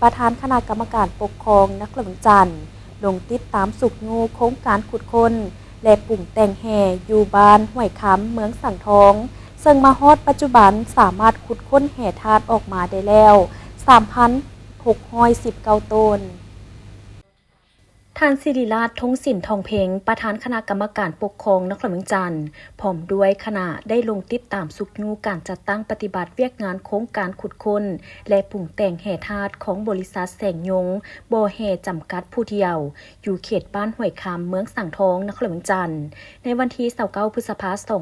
ประธานคณะกรรมการปกครองนครหลวงจันทร์ลงติดตามสุกงูโครงการขุดค้นและปรุ่งแต่งแห่อยู่บ้านห้วยค้ำเมืองสังทองซึ่งมาฮอดปัจจุบันสามารถขุดค้นแห่ธาตุออกมาได้แล้ว 3,619 ต้นท่านศิริราช ทงศิลป์ทองเพ็งประธานคณะกรรมการปกครองนครหลวงจันทร์พร้อมด้วยคณะได้ลงติดตามสุกงูการจัดตั้งปฏิบัติเวียกงานโครงการขุดค้นและปรุ่งแต่งแห่ธาตุของบริษัทแสงยงบ่อแห่จำกัดผู้เดียวอยู่เขตบ้านห้วยคำเมืองสังทองนครหลวงจันทร์ในวันที่29 พฤษภาคม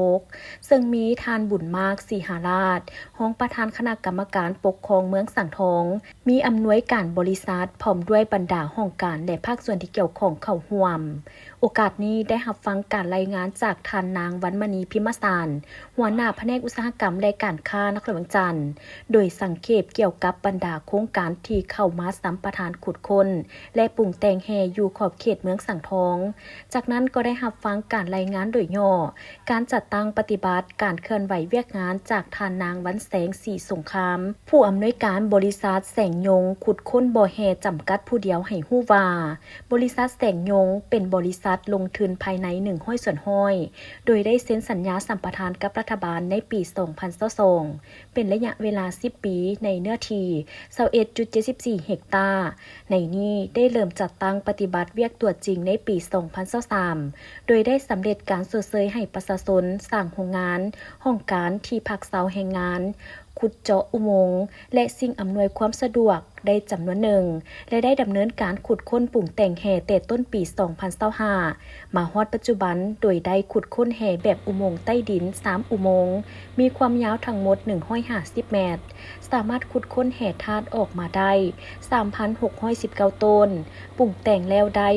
2026ซึ่งมีทานบุญมากสีหาราชห้องประธานคณะกรรมการปกครองเมืองสังทองมีอำนวยการบริษัทพร้อมด้วยบรรดาห้องการและภาคส่วนที่เกี่ยวข้องเข้าร่วมโอกาสนี้ได้รับฟังการรายงานจากท่านนางวรรณมณีพิมสารหัวหน้าแผนกอุตสาหกรรมและการค้านครหลวงจันทร์โดยสังเขปเกี่ยวกับบรรดาโครงการที่เข้ามาสัมปทานขุดค้นและปรุ่งแต่งแห่อยู่ขอบเขตเมืองสังทองจากนั้นก็ได้รับฟังการรายงานโดยย่อการจัดตั้งปฏิบัติการเคลื่อนไหวเวียกงานจากท่านนางวันแสงสีสงครามผู้อำนวยการบริษัทแสงยงขุดค้นบ่อแห่จำกัดผู้เดียวให้ฮู้ว่าบริษัทแสงยงเป็นบริษัทลงทุนภายใน100 ส่วนห้อยโดยได้เซ็นสัญญาสัมปทานกับรัฐบาลในปี 2022เป็นระยะเวลา 10 ปีในเนื้อที่ 21.74 เฮกตาร์ในนี้ได้เริ่มจัดตั้งปฏิบัติเวียกตัวจริงในปี 2023โดยได้สำเร็จการสวดเสยให้ประชาชนสร้างโรงงานห้องการที่พักเสาแห่งงานขุดเจาะอุโมงค์และสิ่งอำนวยความสะดวกได้จำนวนหนึ่งและได้ดำเนินการขุดค้นปรุ่งแต่งแห่แต่ต้นปี 2025มาฮอดปัจจุบันโดยได้ขุดค้นแห่แบบอุโมงค์ใต้ดิน 3 อุโมงค์มีความยาวทั้งหมด150 เมตรสามารถขุดค้นแห่ธาตุออกมาได้ 3,619 ต้นปรุ่งแต่งแล้วได้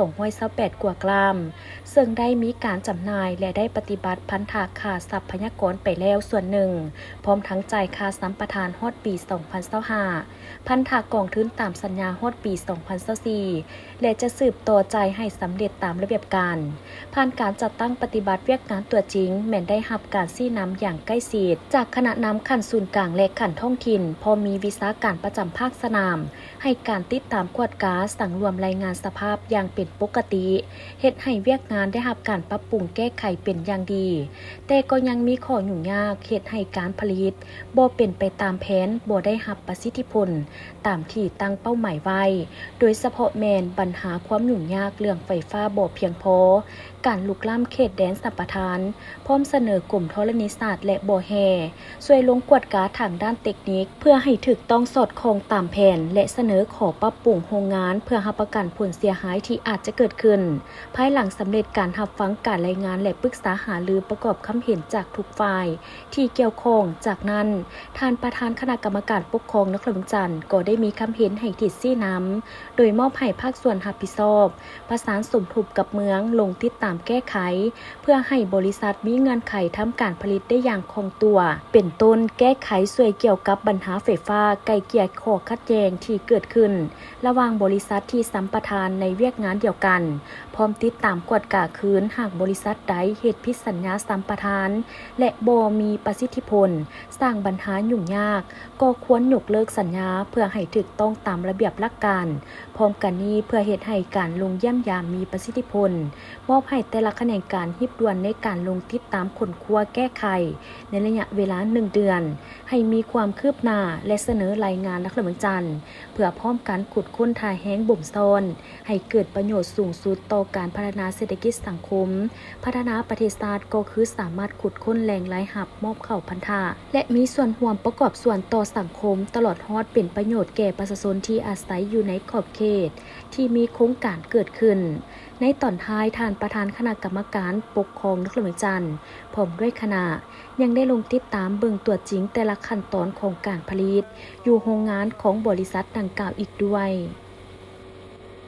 8,228 กว่ากรัมซึ่งได้มีการจำหน่ายและได้ปฏิบัติพันธะค่าทรัพยากรไปแล้วส่วนหนึ่งพร้อมทั้งจ่ายค่าสัมปทานฮอดปี 2025พันธะกองทุนตามสัญญาฮอดปี 2024และจะสืบต่อจ่ายให้สำเร็จตามระเบียบการผ่านการจัดตั้งปฏิบัติเวียกงานตัวจริงแม้นได้รับการชี้นำอย่างใกล้ชิดจากคณะนำขั้นศูนย์กลางและขั้นท้องถิ่นพอมีวิชาการประจำภาคสนามให้การติดตามกวดกาสั่งรวมรายงานสภาพอย่างเป็นปกติเฮ็ดให้เวียกงานได้รับการปรับปรุงแก้ไขเป็นอย่างดีแต่ก็ยังมีข้อยุ่งยากเฮ็ดให้การผลิตบ่เป็นไปตามแผนบ่ได้รับประสิทธิผลตามที่ตั้งเป้าหมายไว้โดยเฉพาะแมนปัญหาความยุ่งยากเรื่องไฟฟ้าบ่เพียงพอการลุกล้ำเขตแดนสัมปทานพร้อมเสนอกลุ่มธรณีศาสตร์และบ่อแห่ช่วยลงกวดกาทางด้านเทคนิคเพื่อให้ถูกต้องสอดคล้องตามแผนและเสนอขอปรับปรุงโรงงานเพื่อรับประกันผลเสียหายที่อาจจะเกิดขึ้นภายหลังสำเร็จการรับฟังการรายงานและปรึกษาหารือประกอบคำเห็นจากทุกฝ่ายที่เกี่ยวข้องจากนั้นท่านประธานคณะกรรมการปกครองนครหลวงจันทร์ก็ได้มีคำเห็นให้ทิศซี่น้ำโดยมอบให้ภาคส่วนรับผิดชอบประสานสมทบกับเมืองลงติดตามแก้ไขเพื่อให้บริษัทมีเงื่อนไขทำการผลิตได้อย่างคล่องตัวเป็นต้นแก้ไขส่วนเกี่ยวกับปัญหาไฟฟ้าไกลเกลี่ยข้อขัดแย้งที่เกิดขึ้นระหว่างบริษัทที่สัมปทานในเวียกงานเดียวกันพร้อมติดตามกวดกาคืนหากบริษัทใดเฮ็ดผิดสัญญาสัมปทานและบ่มีประสิทธิผลสร้างปัญหายุ่งยากก็ควรยกเลิกสัญญาเพื่อให้ถูกต้องตามระเบียบหลักการพร้อมกันนี้เพื่อเฮ็ดให้การลงเยี่ยมยามมีประสิทธิผลมอบให้แต่ละแขนงการรีบด่วนในการลงติดตามค้นคว้าแก้ไขในระยะเวลา1 เดือนให้มีความคืบหน้าและเสนอรายงานนครหลวงจันทร์เพื่อพร้อมการขุดค้นทายแห้งบ่มซ่อนให้เกิดประโยชน์สูงสุดต่อการพัฒนาเศรษฐกิจสังคมพัฒนาประเทศชาติก็คือสามารถขุดค้นแหล่งรายหับมอบเข้าพันธะและมีส่วนร่วมประกอบส่วนต่อสังคมตลอดฮอดเป็นประโยชน์แก่ประชาชนที่อาศัยอยู่ในขอบเขตที่มีโครงการเกิดขึ้นในตอนท้ายท่านประธานคณะกรรมการปกครองนครหลวงจันทร์พร้อมด้วยคณะยังได้ลงติดตามเบิ่งตัวจริงแต่ละขั้นตอนของการผลิตอยู่โรงงานของบริษัทดังกล่าวอีกด้วย